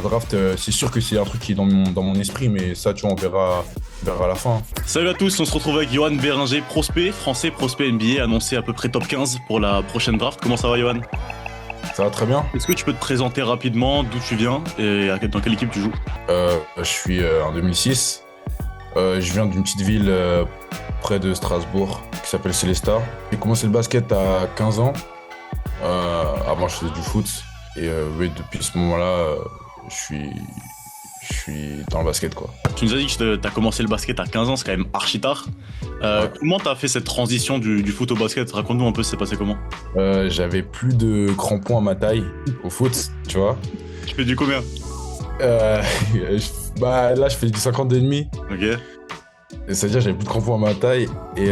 draft, c'est sûr que c'est un truc qui est dans mon esprit, mais ça, tu vois, on verra à la fin. Salut à tous, on se retrouve avec Yohan Béringer, prospect, français, prospect NBA, annoncé à peu près top 15 pour la prochaine draft. Comment ça va, Yohan? Ça va très bien. Est-ce que tu peux te présenter rapidement d'où tu viens et dans quelle équipe tu joues? Je suis en 2006. Je viens d'une petite ville près de Strasbourg qui s'appelle Célestat. J'ai commencé le basket à 15 ans. Avant, je faisais du foot. Et oui, depuis ce moment-là, je suis dans le basket, quoi. Tu nous as dit que tu as commencé le basket à 15 ans, c'est quand même archi tard. Ouais. Comment tu as fait cette transition du foot au basket? Raconte-nous un peu, c'est passé comment? J'avais plus de crampons à ma taille au foot, tu vois. Tu fais du combien? Là, je fais du 50 et demi. Ok. C'est-à-dire, j'avais plus de crampons à ma taille. Et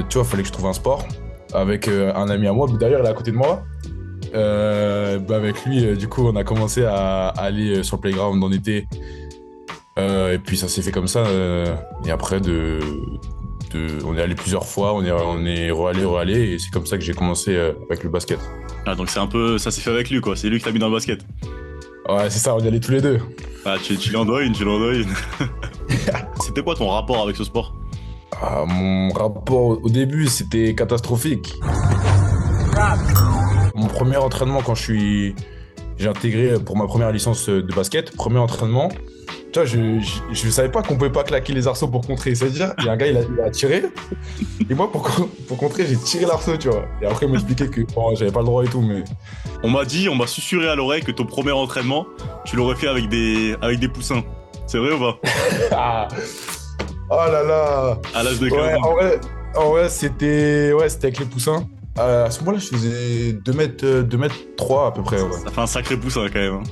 tu vois, il fallait que je trouve un sport avec un ami à moi. D'ailleurs, il est à côté de moi. Avec lui, du coup, on a commencé à aller sur le playground en été. Et puis ça s'est fait comme ça. Et après, on est allé plusieurs fois, on est re-allé. Et c'est comme ça que j'ai commencé avec le basket. Ah, donc c'est un peu, ça s'est fait avec lui, quoi. C'est lui qui t'a mis dans le basket. Ouais, c'est ça, on y allait tous les deux. Ah, tu l'en dois une. C'était quoi ton rapport avec ce sport? Mon rapport au début, c'était catastrophique. Mon premier entraînement j'ai intégré pour ma première licence de basket, premier entraînement, tu vois, je savais pas qu'on pouvait pas claquer les arceaux pour contrer. C'est-à-dire, il y a un gars, il a tiré, et moi, pour contrer, j'ai tiré l'arceau, tu vois. Et après, il m'expliquait que bon, j'avais pas le droit et tout, mais... On m'a susurré à l'oreille que ton premier entraînement, tu l'aurais fait avec des poussins. C'est vrai ou pas? Oh là là. À l'âge de 15 ouais, ans. en vrai, c'était avec les poussins. À ce moment-là, je faisais 2 mètres 3 à peu près. Ouais. Ça fait un sacré poussin quand même.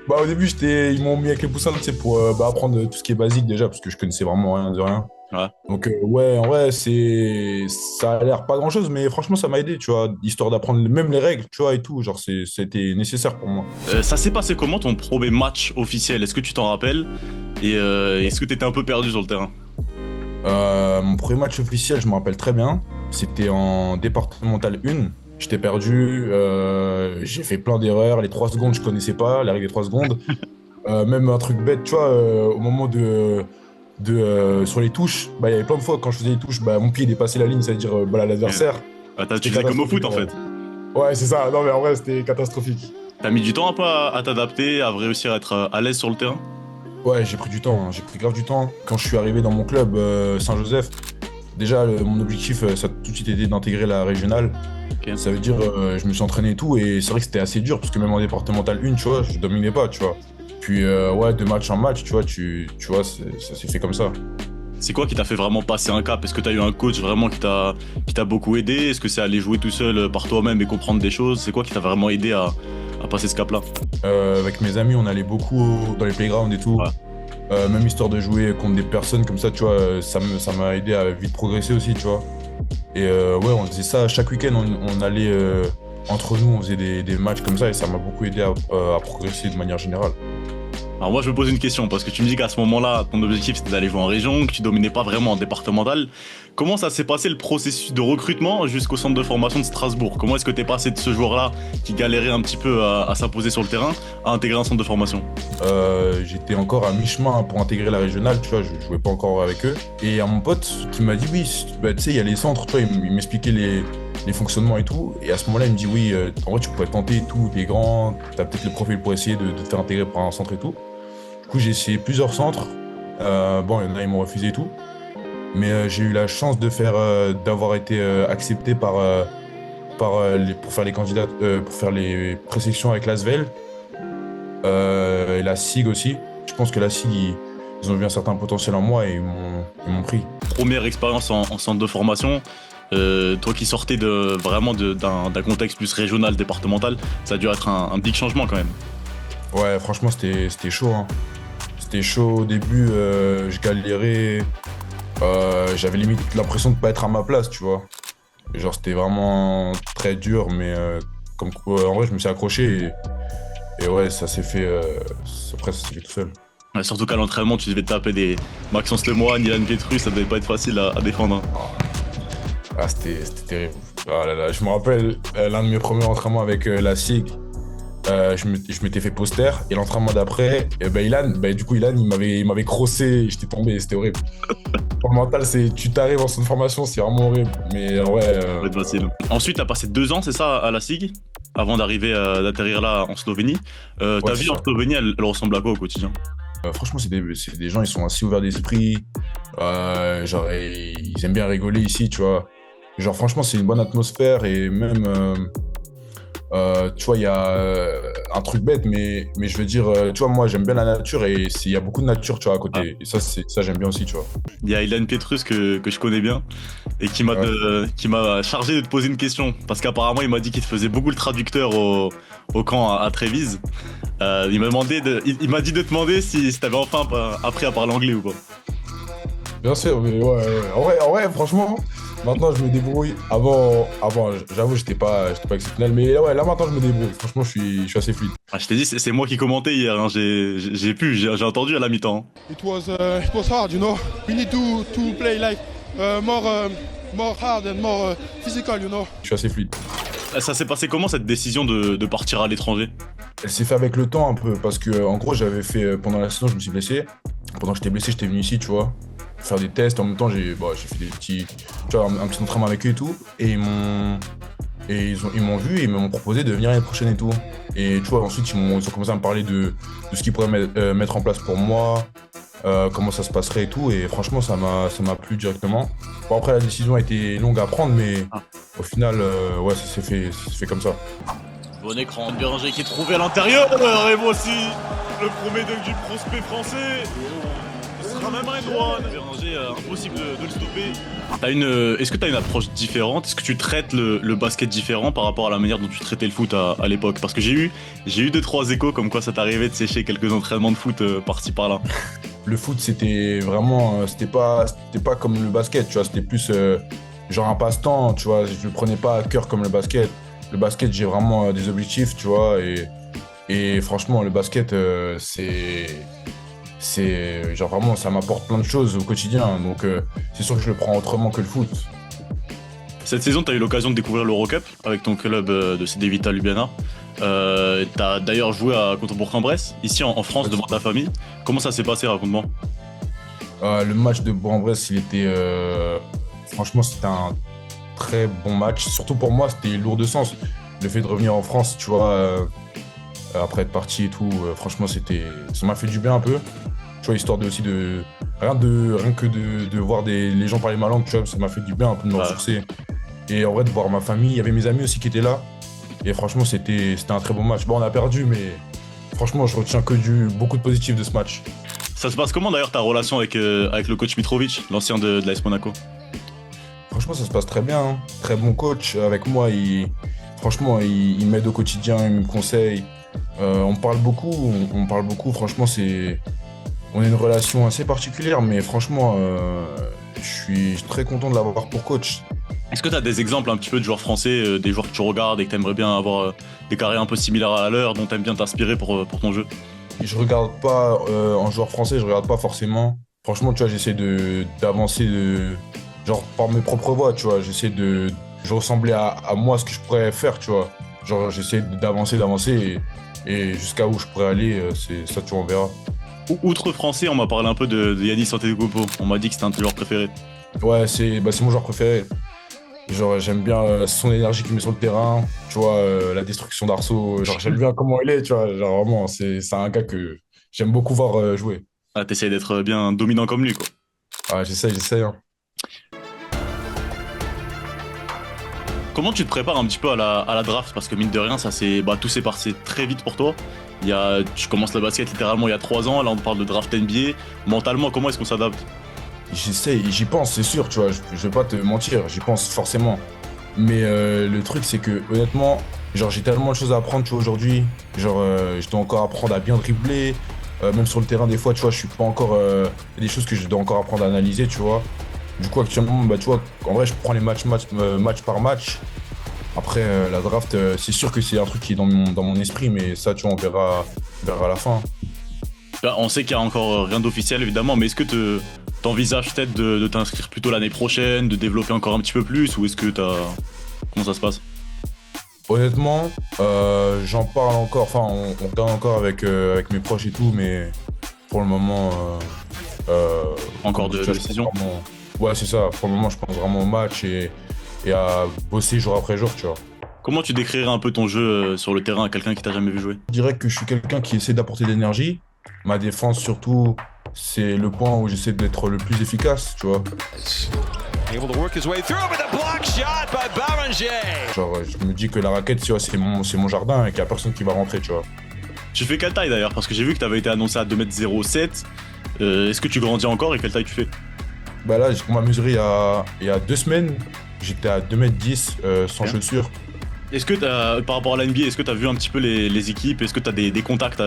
Au début, ils m'ont mis avec les poussins, tu sais, pour apprendre tout ce qui est basique déjà, parce que je connaissais vraiment rien de rien. Ouais. Donc ouais, en vrai, ça a l'air pas grand-chose, mais franchement, ça m'a aidé, tu vois, histoire d'apprendre même les règles, tu vois, et tout. Genre, c'était nécessaire pour moi. Ça s'est passé comment ton premier match officiel? Est-ce que tu t'en rappelles? Et est-ce que t'étais un peu perdu sur le terrain? Mon premier match officiel, je me rappelle très bien. C'était en départemental 1. J'étais perdu, j'ai fait plein d'erreurs. Les 3 secondes, je connaissais pas, les règles des 3 secondes. Même un truc bête, tu vois, au moment sur les touches, il y avait plein de fois quand je faisais les touches, mon pied dépassait la ligne, c'est-à-dire l'adversaire. Tu faisais comme au foot en fait. Ouais, c'est ça. Non, mais en vrai, c'était catastrophique. T'as mis du temps un peu à t'adapter, à réussir à être à l'aise sur le terrain? Ouais, j'ai pris du temps, hein. J'ai pris grave du temps. Quand je suis arrivé dans mon club Saint-Joseph, déjà, mon objectif, ça a tout de suite été d'intégrer la régionale. Okay. Ça veut dire, je me suis entraîné et tout, et c'est vrai que c'était assez dur, parce que même en départemental 1, tu vois, je dominais pas, tu vois. Puis, de match en match, tu vois, ça s'est fait comme ça. C'est quoi qui t'a fait vraiment passer un cap? Est-ce que t'as eu un coach vraiment qui t'a beaucoup aidé? Est-ce que c'est aller jouer tout seul par toi-même et comprendre des choses? C'est quoi qui t'a vraiment aidé à passer ce cap-là? Avec mes amis, on allait beaucoup dans les playgrounds et tout. Ouais. Même histoire de jouer contre des personnes comme ça, tu vois, ça m'a aidé à vite progresser aussi, tu vois. Et ouais, on faisait ça chaque week-end, on allait entre nous, on faisait des matchs comme ça et ça m'a beaucoup aidé à progresser de manière générale. Alors moi je me pose une question parce que tu me dis qu'à ce moment-là ton objectif c'était d'aller jouer en région, que tu dominais pas vraiment en départemental. Comment ça s'est passé le processus de recrutement jusqu'au centre de formation de Strasbourg? Comment est-ce que t'es passé de ce joueur-là qui galérait un petit peu à s'imposer sur le terrain à intégrer un centre de formation? J'étais encore à mi-chemin pour intégrer la régionale, tu vois, je jouais pas encore avec eux. Et il y a mon pote qui m'a dit oui, tu sais, il y a les centres, tu vois, il m'expliquait les fonctionnements et tout. Et à ce moment-là, il me dit oui, en vrai tu pourrais tenter et tout, t'es grand, t'as peut-être le profil pour essayer de te faire intégrer par un centre et tout. Du coup, j'ai essayé plusieurs centres. Il y en a, ils m'ont refusé et tout. Mais j'ai eu la chance d'avoir été accepté pour faire les candidats, pour faire les présélections avec l'Asvel. Et la SIG aussi. Je pense que la SIG, ils ont vu un certain potentiel en moi et ils m'ont pris. Première expérience en centre de formation. Toi qui sortais d'un contexte plus régional, départemental, ça a dû être un big changement quand même. Ouais, franchement, c'était chaud. Hein. C'était chaud au début, je galérais. J'avais limite l'impression de pas être à ma place, tu vois. Et genre, c'était vraiment très dur, mais en vrai, je me suis accroché et ouais, ça s'est fait. Après, ça s'est fait tout seul. Ouais, surtout qu'à l'entraînement, tu devais te taper des Maxence Lemoine, Ilan Petrus, ça devait pas être facile à défendre. Hein. C'était terrible. Ah là là, je me rappelle l'un de mes premiers entraînements avec la SIG. Je m'étais fait poster et l'entraînement d'après, Ilan, il m'avait crossé, et j'étais tombé, c'était horrible. Pour le mental, tu t'arrives en centre de formation, c'est vraiment horrible. Mais ouais. Ça va être facile. Ensuite, t'as passé 2 ans, c'est ça, à la SIG, avant d'atterrir là en Slovénie. Ta C'est vie en ça. Slovénie, elle ressemble à quoi au quotidien? Franchement, c'est des gens, ils sont assez ouverts d'esprit. Genre, ils aiment bien rigoler ici, tu vois. Genre, franchement, c'est une bonne atmosphère et même. Tu vois, il y a un truc bête, mais je veux dire, tu vois, moi, j'aime bien la nature et il y a beaucoup de nature, tu vois, à Ah, côté. Et ça, j'aime bien aussi, tu vois. il y a Ilan Petrus que je connais bien et Ouais. qui m'a chargé de te poser une question. Parce qu'apparemment, il m'a dit qu'il te faisait beaucoup le traducteur au camp à Trévise. Il m'a dit de te demander si t'avais enfin appris à parler anglais ou pas. Bien sûr, mais ouais, ouais. En vrai, franchement, maintenant, je me débrouille. Avant j'avoue, j'étais pas exceptionnel, mais ouais, là, maintenant, je me débrouille. Franchement, je suis assez fluide. Ah, je t'ai dit, c'est moi qui commentais hier, hein. J'ai entendu à la mi-temps, hein. It was hard, you know. We need to play like more hard and more physical, you know. Je suis assez fluide. Ça s'est passé comment cette décision de partir à l'étranger? Elle s'est fait avec le temps un peu, parce que, en gros, j'avais fait, pendant la saison, je me suis blessé. Pendant que j'étais blessé, j'étais venu ici, tu vois, faire des tests. En même temps, j'ai fait des petits, tu vois, un petit entraînement avec eux et tout. Et ils m'ont vu et ils m'ont proposé de venir l'année prochaine et tout. Et tu vois, ensuite, ils ont commencé à me parler de ce qu'ils pourraient mettre en place pour moi, comment ça se passerait et tout. Et franchement, ça m'a plu directement. Bon, après, la décision a été longue à prendre, mais Ah. au final, ouais, ça s'est fait comme ça. Bon écran, Béranger qui est trouvé à l'intérieur, et moi aussi, le premier dunk du prospect français. Ce sera même un one. Béranger, impossible de le stopper. Est-ce que tu as une approche différente? Est-ce que tu traites le basket différent par rapport à la manière dont tu traitais le foot à l'époque? Parce que j'ai eu 2-3 échos comme quoi ça t'arrivait de sécher quelques entraînements de foot par-ci par-là. Le foot, c'était vraiment, c'était pas comme le basket, tu vois, c'était plus genre un passe-temps, tu vois, je le prenais pas à cœur comme le basket. Le basket, j'ai vraiment des objectifs, tu vois, et franchement, le basket, genre vraiment, ça m'apporte plein de choses au quotidien, donc c'est sûr que je le prends autrement que le foot. Cette saison, tu as eu l'occasion de découvrir l'Eurocup avec ton club de CD Vita Ljubljana. Tu as d'ailleurs joué contre Bourg-en-Bresse, ici en France, devant ta famille. Comment ça s'est passé, raconte-moi. Le match de Bourg-en-Bresse, franchement, c'était un très bon match, surtout pour moi, c'était lourd de sens. Le fait de revenir en France, tu vois, après être parti et tout, franchement, ça m'a fait du bien un peu. Tu vois, histoire de aussi de. Rien que de voir les gens parler ma langue, tu vois, ça m'a fait du bien un peu de me Ouais. ressourcer. Et en vrai, de voir ma famille, il y avait mes amis aussi qui étaient là. Et franchement, c'était un très bon match. Bon, on a perdu, mais franchement, je retiens que beaucoup de positif de ce match. Ça se passe comment d'ailleurs ta relation avec le coach Mitrovic, l'ancien de l'AS Monaco? Franchement, ça se passe très bien, hein. Très bon coach. Avec moi, franchement, il m'aide au quotidien, il me conseille. On parle beaucoup, on parle beaucoup. Franchement, on a une relation assez particulière, mais franchement, je suis très content de l'avoir pour coach. Est-ce que tu as des exemples un petit peu de joueurs français, des joueurs que tu regardes et que tu aimerais bien avoir des carrières un peu similaires à leur, dont tu aimes bien t'inspirer pour ton jeu? Je regarde pas en joueur français, je regarde pas forcément. Franchement, tu vois, j'essaie d'avancer genre par mes propres voies, tu vois. Je ressemblais à moi ce que je pourrais faire, tu vois. Genre, j'essaie d'avancer et jusqu'à où je pourrais aller, c'est ça, tu vois, on verra. Outre français, on m'a parlé un peu de Yanis Antetokounmpo. On m'a dit que c'était un de tes joueurs préférés. Ouais, c'est mon joueur préféré. Genre, j'aime bien son énergie qu'il met sur le terrain, tu vois, la destruction d'arceau. Genre, j'aime bien comment il est, tu vois. Genre, vraiment, c'est un gars que j'aime beaucoup voir jouer. Ah, t'essayes d'être bien dominant comme lui, quoi. Ah, j'essaie, hein. Comment tu te prépares un petit peu à la draft? Parce que mine de rien, tout s'est passé très vite pour toi. Tu commences le basket littéralement il y a 3 ans, là on parle de draft NBA. Mentalement, comment est-ce qu'on s'adapte? J'y pense, c'est sûr, tu vois, je vais pas te mentir, j'y pense forcément. Mais le truc, c'est que honnêtement, genre, j'ai tellement de choses à apprendre, tu vois, aujourd'hui. Genre, je dois encore apprendre à bien dribbler. Même sur le terrain, des fois, tu vois, je suis pas encore. Il y a des choses que je dois encore apprendre à analyser, tu vois. Du coup, actuellement, bah, tu vois, en vrai, je prends les match par match. Après, la draft, c'est sûr que c'est un truc qui est dans mon esprit, mais ça, tu vois, on verra à la fin. Là, on sait qu'il y a encore rien d'officiel évidemment, mais est-ce que t'envisages peut-être de t'inscrire plutôt l'année prochaine, de développer encore un petit peu plus, ou est-ce que comment ça se passe? Honnêtement, j'en parle encore, enfin on regarde encore avec mes proches et tout, mais pour le moment... Encore de tu vois, je pense décision. vraiment- Ouais, c'est ça. Pour le moment, je pense vraiment au match et à bosser jour après jour, tu vois. Comment tu décrirais un peu ton jeu sur le terrain à quelqu'un qui t'a jamais vu jouer? Je dirais que je suis quelqu'un qui essaie d'apporter de l'énergie. Ma défense, surtout, c'est le point où j'essaie d'être le plus efficace, tu vois. Able to work his way through with a block shot by Barranger. Genre, je me dis que la raquette, tu vois, c'est mon jardin et qu'il n'y a personne qui va rentrer, tu vois. Tu fais quelle taille d'ailleurs? Parce que j'ai vu que t'avais été annoncé à 2m07. Est-ce que tu grandis encore et quelle taille tu fais? Bah là, on m'a mesuré il y a 2 semaines. J'étais à 2m10 sans Ok. chaussures. Est-ce que par rapport à la NBA, est-ce que t'as vu un petit peu les équipes? Est-ce que t'as des contacts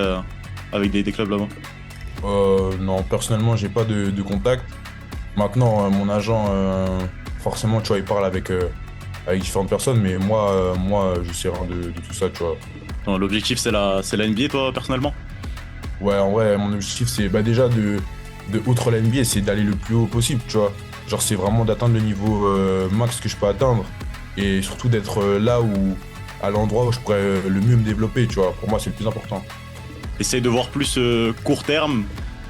avec des clubs là-bas? Non, personnellement, j'ai pas de contact. Maintenant, mon agent, forcément, tu vois, il parle avec différentes personnes, mais moi, je sais rien de tout ça, tu vois. Non, l'objectif c'est la NBA toi personnellement? Ouais, en vrai, mon objectif, c'est déjà outre la NBA, c'est d'aller le plus haut possible, tu vois. Genre, c'est vraiment d'atteindre le niveau max que je peux atteindre et surtout d'être là où, à l'endroit où je pourrais le mieux me développer, tu vois. Pour moi, c'est le plus important. Essaye de voir plus court terme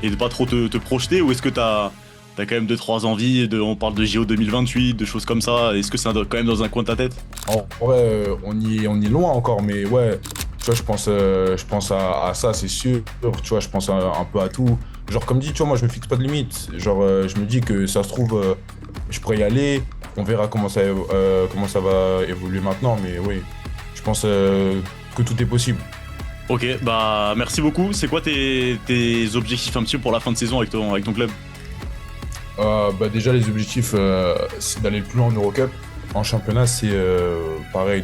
et de pas trop te projeter, ou est-ce que t'as quand même 2-3 envies on parle de JO 2028, de choses comme ça, est-ce que c'est quand même dans un coin de ta tête? En vrai, on y est loin encore, mais ouais, tu vois, je pense à ça, c'est sûr. Tu vois, je pense un peu à tout. Genre, comme dit, tu vois, moi, je me fixe pas de limite. Genre, je me dis que ça se trouve, je pourrais y aller. On verra comment ça va évoluer maintenant, mais oui, je pense que tout est possible. Ok, bah merci beaucoup. C'est quoi tes objectifs un petit peu pour la fin de saison avec ton club? Déjà, les objectifs, c'est d'aller le plus loin en Eurocup. En championnat, c'est pareil,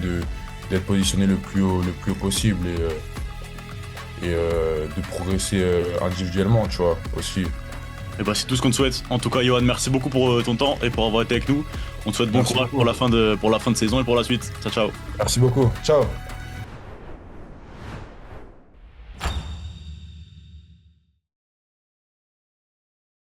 d'être positionné le plus haut possible et de progresser individuellement, tu vois, aussi. Et bah c'est tout ce qu'on te souhaite. En tout cas, Johan, merci beaucoup pour ton temps et pour avoir été avec nous. On te souhaite bon Merci courage beaucoup. pour la fin de saison et pour la suite. Ciao, ciao. Merci beaucoup. Ciao.